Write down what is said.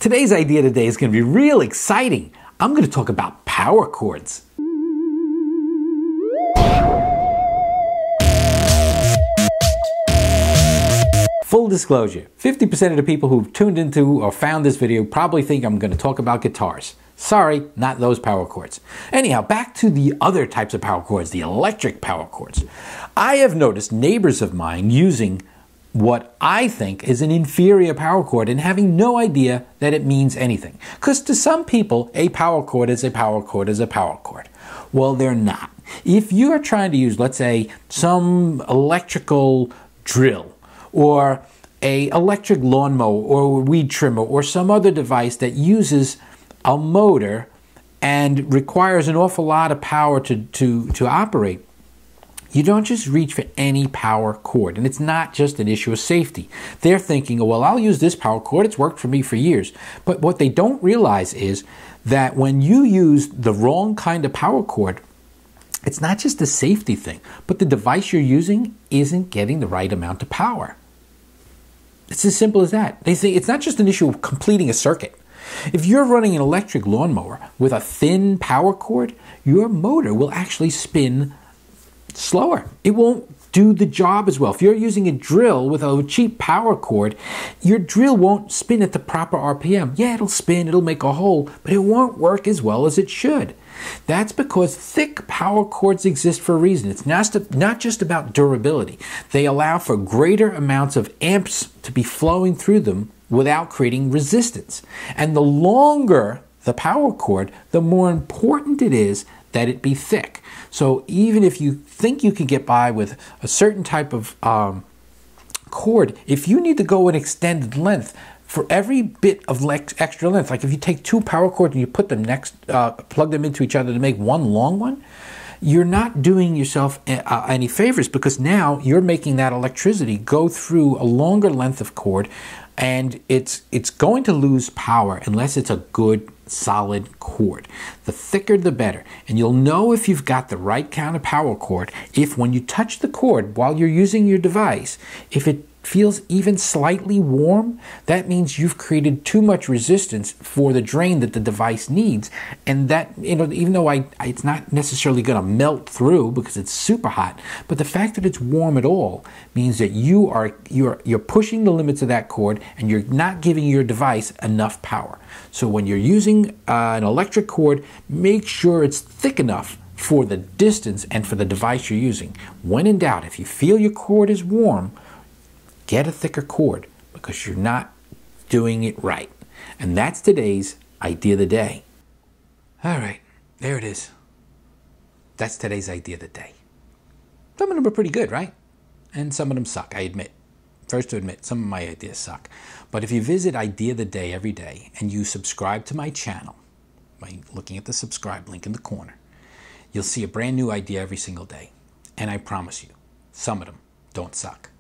Today's idea today is going to be real exciting. I'm going to talk about power chords. Full disclosure, 50% of the people who've tuned into or found this video probably think I'm going to talk about guitars. Sorry, not those power chords. Anyhow, back to the other types of power chords, the electric power chords. I have noticed neighbors of mine using what I think is an inferior power chord and having no idea that it means anything. Because to some people, a power chord is a power chord is a power chord. Well, they're not. If you are trying to use, let's say, some electrical drill or a electric lawnmower or a weed trimmer or some other device that uses a motor and requires an awful lot of power to operate, you don't just reach for any power chord. And it's not just an issue of safety. They're thinking, oh, well, I'll use this power chord. It's worked for me for years. But what they don't realize is that when you use the wrong kind of power chord, it's not just a safety thing, but the device you're using isn't getting the right amount of power. It's as simple as that. They say it's not just an issue of completing a circuit. If you're running an electric lawnmower with a thin power cord, your motor will actually spin slower. It won't do the job as well. If you're using a drill with a cheap power cord, your drill won't spin at the proper RPM. Yeah, it'll spin, it'll make a hole, but it won't work as well as it should. That's because thick power cords exist for a reason. It's not just about durability. They allow for greater amounts of amps to be flowing through them without creating resistance. And the longer the power cord, the more important it is that it be thick. So even if you think you can get by with a certain type of cord, if you need to go an extended length, for every bit of extra length, like if you take two power cords and you put them plug them into each other to make one long one, you're not doing yourself any favors, because now you're making that electricity go through a longer length of cord, and it's going to lose power unless it's a good solid cord. The thicker the better. And you'll know if you've got the right kind of power cord if when you touch the cord while you're using your device, if it feels even slightly warm, that means you've created too much resistance for the drain that the device needs. And that, even though it's not necessarily going to melt through because it's super hot, but the fact that it's warm at all means that you're pushing the limits of that cord and you're not giving your device enough power. So when you're using an electric cord, make sure it's thick enough for the distance and for the device you're using. When in doubt, if you feel your cord is warm, get a thicker cord, because you're not doing it right. And that's today's idea of the day. All right, there it is. That's today's idea of the day. Some of them are pretty good, right? And some of them suck, I admit. First to admit, some of my ideas suck. But if you visit Idea of the Day every day and you subscribe to my channel by looking at the subscribe link in the corner, you'll see a brand new idea every single day. And I promise you, some of them don't suck.